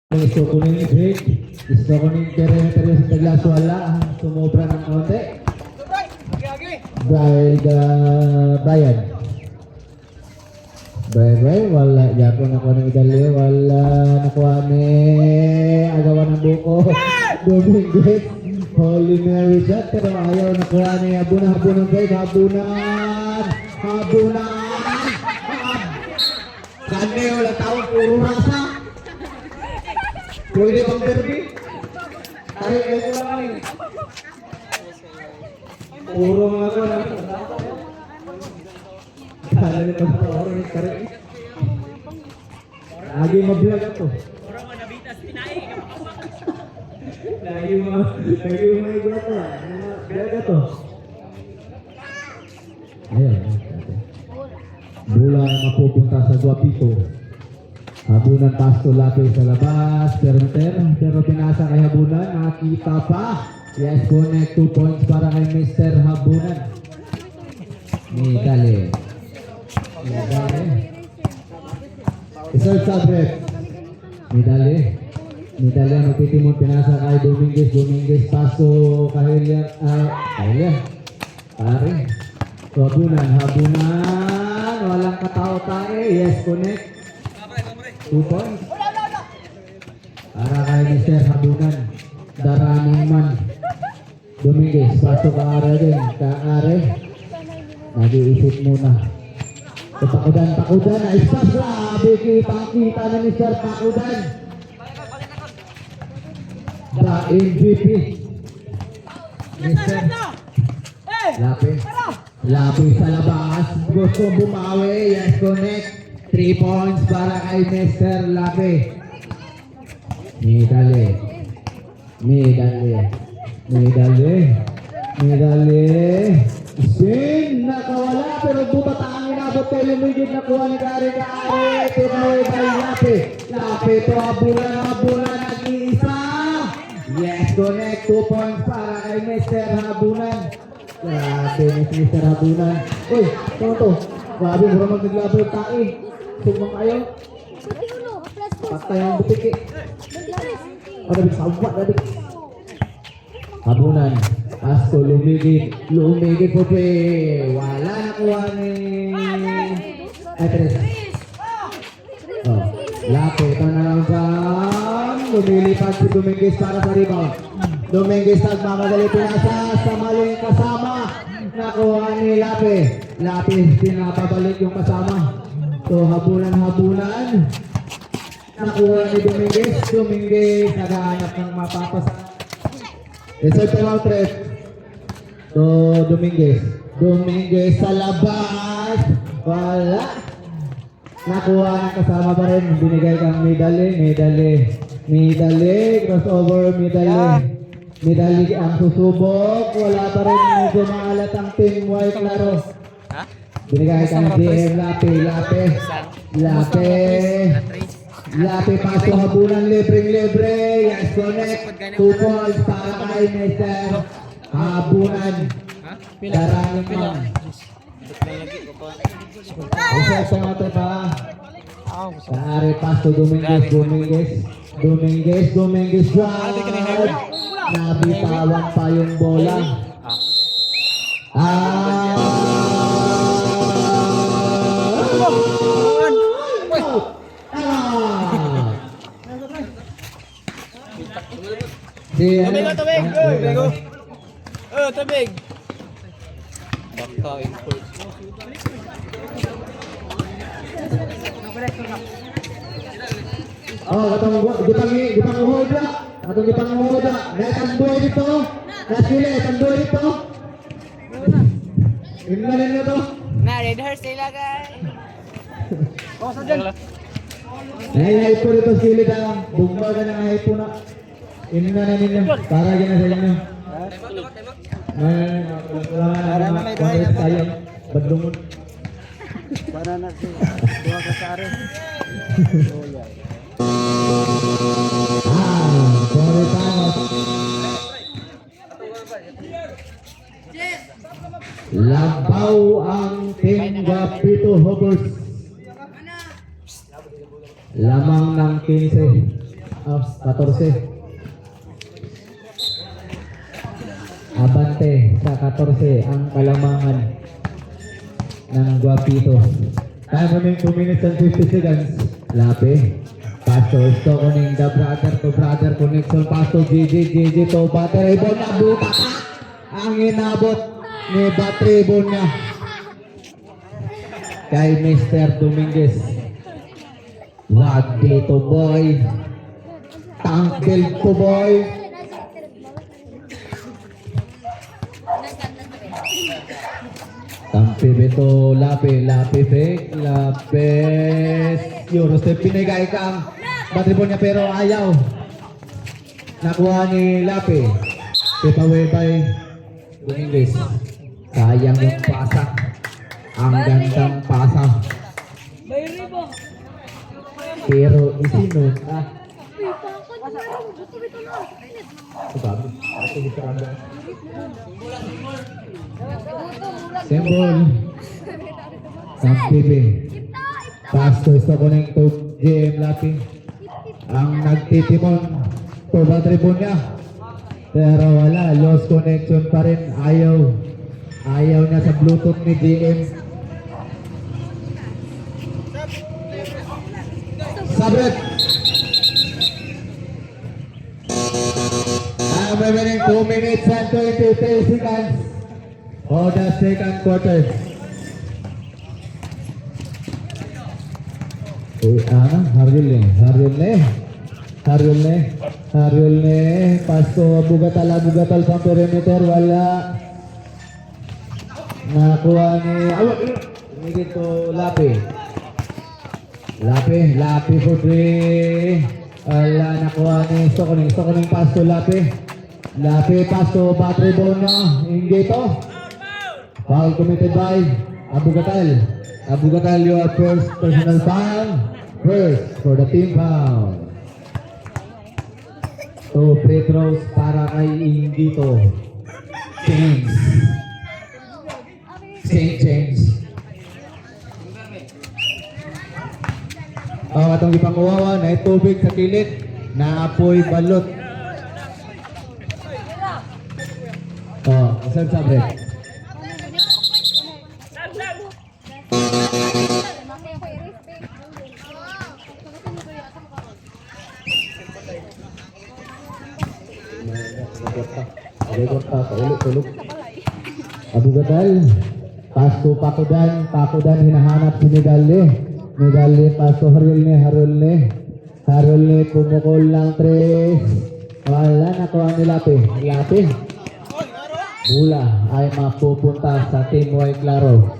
Gusto ko ng break. Gusto ko ng perimeter sa taglas wala. Sumobra ng konti. Brian. Brian, wala. Yapo na ko ng idali. Wala. Nakuha ni agawan ng buko. Dominguez. Holy Mary shot. Pero ayaw nakuha ni Habunan. Habunan guys. Habunan. Kani wala taong puro rasa. Pwede bang derby? Tayo kayo lang eh. Puro mga ko na. Kala nito sa oro yung kari. Lagi mabilag ako. Puro mo nabitas pinay. Lagi mga iba ito. Bilag ito. Ayan. Bola ang mapupunta sa Guapito. Habunan pasto lapis sa labas, pero pinasa kay Habunan, nakita pa. Yes, connect 2 points para kay Mr. Habunan. Midali. Isang subject. Midali ang magtitimon, pinasa kay Dominguez pasto kay Helian. Pare. So Habunan, walang katao-tae. Yes, connect. 2 points. Para kay Mr. Habunan. Daraming man. Dominguez, pasok ka are din. Kaare. Nag-iisip muna. Pakudan. Isa grabe kita na ni Sir Pakudan. The MVP. Mr. Lapis sa labas. Gusto bumawi. Yes, connect. 3 points para kay Mr. Lape. Midali. Spin. Nakawala pero butat ang inabot kay Lumigid. Nakuha ni Kare. Tinaway kay Lape. Lape to Habunan. Nag-iisa. Yes, connect. 2 points para kay Mr. Habunan. Grabe ni Mr. Habunan. Uy, to. Grabe, mura maglablab yung tae. Sumang ayaw. Patay ang butiki. Ada bisa buat tadi. Habunan. Asto Lumigid po pe. Wala nakuha ni Tres. Oh, Lape tanang. Lumilipad si Dominguez para sa rebound. Dominguez nagmamadali pinasa sa maling kasama. Nakuha ni Lape. Lape pinapabalik yung kasama. So habunan. Nakuha ni Dominguez naghahanap ng mapapasa. Insert time out ref. So Dominguez sa labas. Wala. Nakuha ng kasama pa rin. Binigay kang medali. Crossover medali ang susubok. Wala pa rin medyo maalat ang team white laro. Binigay kang DM Lape paso Habunan libre. Yes, connect. 2 points para kay Mr. Habunan. Darangin mo. Isa sa mga pa. Kaari paso Dominguez. Nabitawan pa yung bola. Tubig. Baka import. Gipang uhoda. Natandoy dito. Tandoy dito. Ingalan na to. Red horse sila guys. Sa dyan. Nahihipo dito sila lang. Bugma ka na nahihipo na. Ingalan ninyo. Para dyan na sa inyo. Para na may dohay na sayang. Badlungon. Para na duha ka sa are. Sorry tayo. Labaw ang Team Guapito Hobos. Lamang ng 15 of 14. Abante sa 14 ang kalamangan ng Guapito. Time running 2 minutes and 50 seconds. Lapi. Pastor Stokoning, the brother to brother connection. Pastor GG to battery ball na buta. Ang inabot ni battery ball niya kay Mr. Dominguez. Wag dito boy. Tangkel to boy. Tampi beto lapi fake lapes Eurostep pinigay kang batribon niya pero ayaw nakuha ni Lapi away by Dominguez. Sayang yung pasa, ang gandang pasa pero isinod Symbol Tampi Pasto Stokoning to JM Lapi ang nagtitimon to batribon niya pero wala, lost connection pa rin. Ayaw niya sa Bluetooth ni JM. Sabret ang remaining 2 minutes and 23 seconds for the second quarter. Haryul Pasto bugatal sa perimeter, wala nakuha ni Umigit to Lapi for 3. Wala nakuha ni Stokoning Pasto Lapi Pasto battery ball na Ingito. Foul committed by Abugatal, your first personal foul. First for the team foul. 2 free throws para kay Ingito. Change. Atong ipanguwawa na tubig sa kilid na apoy balot. Isang sabre. Tulog. Abugatal, Pasto Pakudan hinahanap si Nigali, Pasto Haryul ni pumukol ng 3. Wala nakuha ni Lapi. Bula ay mapupunta sa Team White Claro.